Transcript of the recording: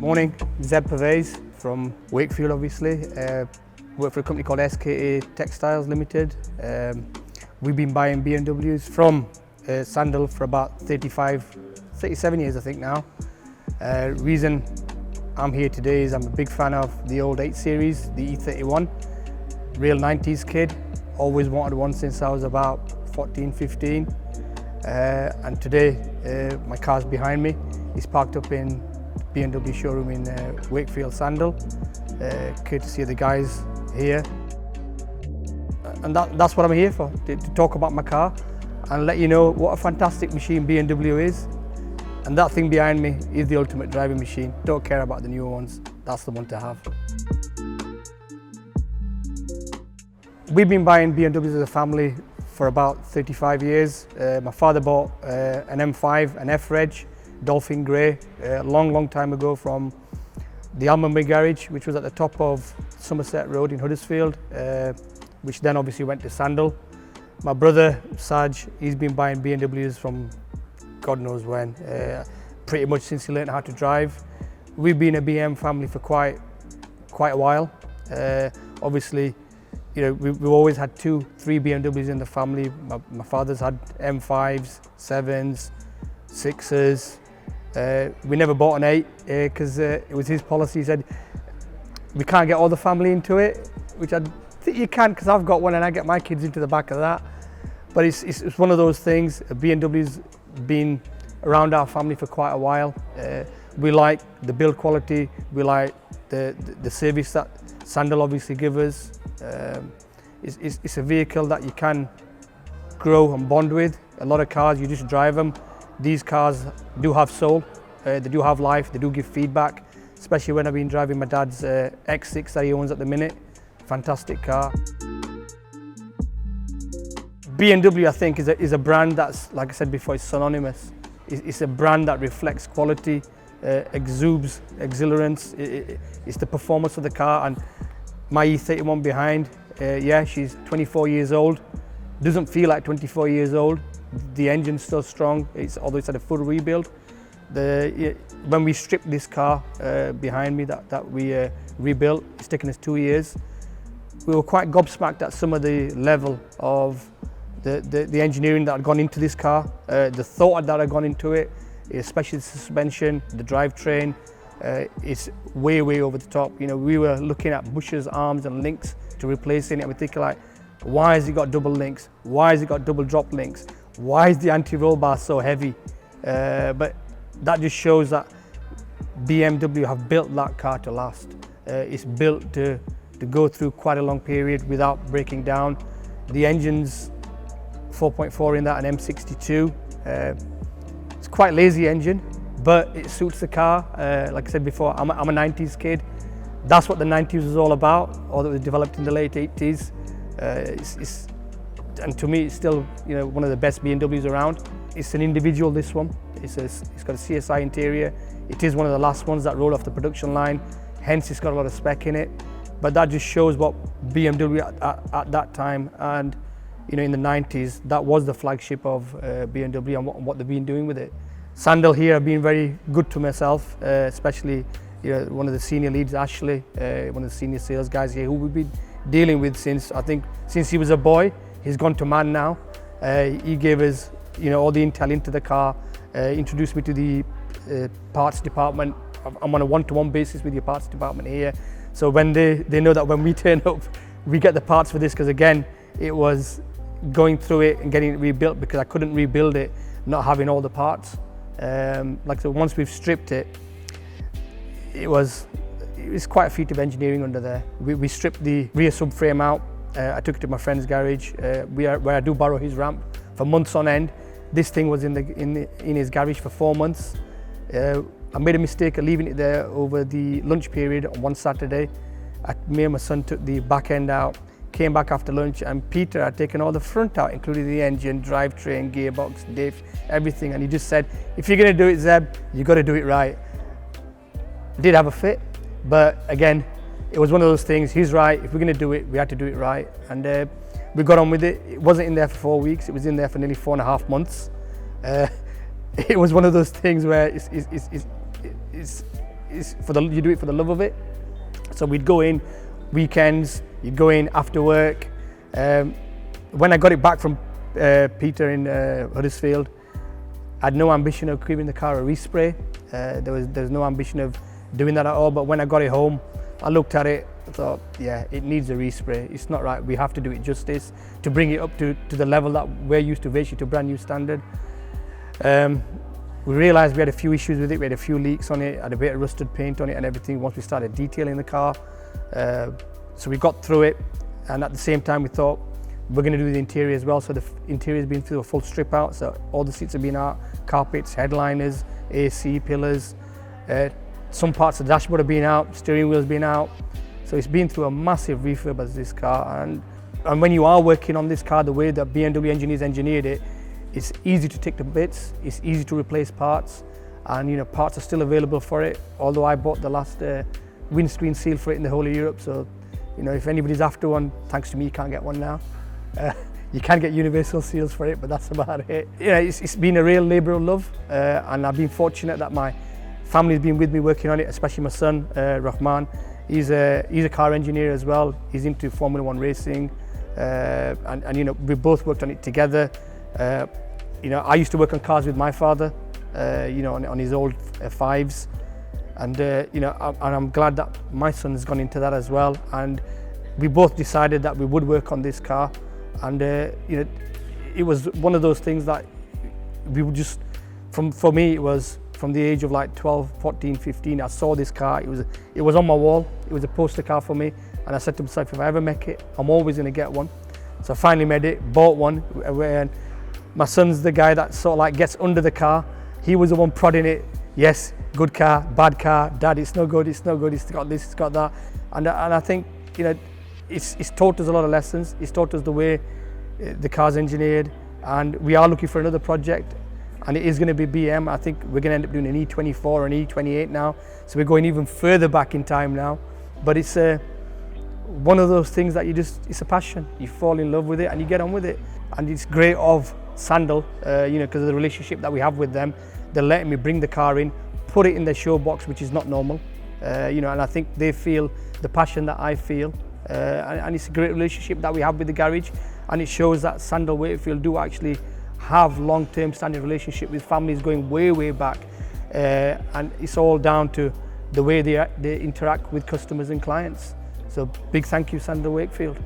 Morning, Zeb Pervez from Wakefield obviously. Work for a company called SKA Textiles Limited. We've been buying BMWs from Sandal for about 37 years I think now. Reason I'm here today is I'm a big fan of the old 8 Series, the E31. Real 90s kid, always wanted one since I was about 14, 15. And today my car's behind me. It's parked up in BMW showroom in Wakefield, Sandal. Courtesy of the guys here. And that's what I'm here for, to talk about my car and let you know what a fantastic machine BMW is. And that thing behind me is the ultimate driving machine. Don't care about the newer ones, that's the one to have. We've been buying BMWs as a family for about 35 years. My father bought an M5, an F-Reg, Dolphin Grey, a long time ago from the Almond Garage, which was at the top of Somerset Road in Huddersfield, which then obviously went to Sandal. My brother, Saj, he's been buying BMWs from God knows when, pretty much since he learned how to drive. We've been a BM family for quite a while. Obviously, you know, we've always had 2, 3 BMWs in the family. My father's had M5s, 7s, 6s. We never bought an 8 because it was his policy. He said, we can't get all the family into it, which I think you can because I've got one and I get my kids into the back of that. But it's one of those things. BMW's been around our family for quite a while. We like the build quality, we like the service that Sandal obviously give us. It's a vehicle that you can grow and bond with. A lot of cars, you just drive them. These cars do have soul, they do have life, they do give feedback, especially when I've been driving my dad's X6 that he owns at the minute. Fantastic car. BMW, I think, is a brand that's, like I said before, is synonymous. It's a brand that reflects quality, exudes exhilarance. It's the performance of the car. And my E31 behind, yeah, she's 24 years old. Doesn't feel like 24 years old. The engine's still strong, although it's had a full rebuild. When we stripped this car behind me that we rebuilt, it's taken us 2 years. We were quite gobsmacked at some of the level of the engineering that had gone into this car, the thought that had gone into it, especially the suspension, the drivetrain. It's way over the top. You know, we were looking at bushers, arms and links to replace it, and we're thinking like, why has it got double links? Why has it got double drop links? Why is the anti-roll bar so heavy? But that just shows that BMW have built that car to last. It's built to go through quite a long period without breaking down. The engine's 4.4 in that, an M62. It's quite lazy engine, but it suits the car. Like I said before, I'm a 90s kid. That's what the 90s was all about, or that was developed in the late 80s. And to me, it's still, you know, one of the best BMWs around. It's an individual, this one. It's got a CSI interior. It is one of the last ones that rolled off the production line, hence it's got a lot of spec in it. But that just shows what BMW at that time, and you know, in the 90s, that was the flagship of BMW and what they've been doing with it. Sandal here have been very good to myself, especially, you know, one of the senior leads, Ashley, one of the senior sales guys here, who we've been dealing with since he was a boy. He's gone to man now. He gave us, you know, all the intel into the car, introduced me to the parts department. I'm on a one-to-one basis with your parts department here. So when they know that when we turn up, we get the parts for this, because again, it was going through it and getting it rebuilt, because I couldn't rebuild it not having all the parts. Like, so once we've stripped it, it was quite a feat of engineering under there. We stripped the rear subframe out. I took it to my friend's garage, where I do borrow his ramp for months on end. This thing was in his garage for 4 months. I made a mistake of leaving it there over the lunch period on one Saturday. Me and my son took the back end out, came back after lunch, and Peter had taken all the front out, including the engine, drivetrain, gearbox, diff, everything. And he just said, if you're going to do it, Zeb, you got to do it right. I did have a fit, but again, it was one of those things. He's right. If we're going to do it, we had to do it right. And we got on with it. It wasn't in there for 4 weeks, it was in there for nearly 4.5 months. It was one of those things where it's you do it for the love of it. So we'd go in weekends, you'd go in after work. When I got it back from Peter in Huddersfield, I had no ambition of giving the car a respray. There was no ambition of doing that at all, but when I got it home, I looked at it, I thought, yeah, it needs a respray. It's not right, we have to do it justice to bring it up to the level that we're used to, basically to a brand new standard. We realised we had a few issues with it, we had a few leaks on it, had a bit of rusted paint on it and everything once we started detailing the car. So we got through it, and at the same time we thought, we're going to do the interior as well. So the interior has been through a full strip out, so all the seats have been out, carpets, headliners, AC, pillars. Some parts of the dashboard have been out, steering wheel's been out. So it's been through a massive refurb as this car. And when you are working on this car the way that BMW engineers engineered it, it's easy to take the bits, it's easy to replace parts, and parts are still available for it. Although I bought the last windscreen seal for it in the whole of Europe, so if anybody's after one, thanks to me, you can't get one now. You can get universal seals for it, but that's about it. It's been a real labour of love, and I've been fortunate that my family's been with me working on it, especially my son, Rahman. He's a car engineer as well. He's into Formula One racing, and we both worked on it together. I used to work on cars with my father, on his old fives, and I'm glad that my son has gone into that as well. And we both decided that we would work on this car, and it was one of those things that we would just, for me, it was from the age of like 12, 14, 15, I saw this car, it was on my wall, it was a poster car for me, and I said to myself, if I ever make it, I'm always going to get one. So I finally made it, bought one, and my son's the guy that sort of like gets under the car. He was the one prodding it, yes, good car, bad car, dad, it's no good, it's got this, it's got that. And I think, it's taught us a lot of lessons. It's taught us the way the car's engineered, and we are looking for another project, and it is going to be BM. I think we're going to end up doing an E24 or an E28 now, so we're going even further back in time now. But it's one of those things that it's a passion. You fall in love with it and you get on with it. And it's great of Sandal, because of the relationship that we have with them. They're letting me bring the car in, put it in their show box, which is not normal, and I think they feel the passion that I feel. And it's a great relationship that we have with the garage, and it shows that Sandal Wakefield do actually have long-term standing relationship with families going way back, and it's all down to the way they interact with customers and clients. So big thank you, Sandal Wakefield.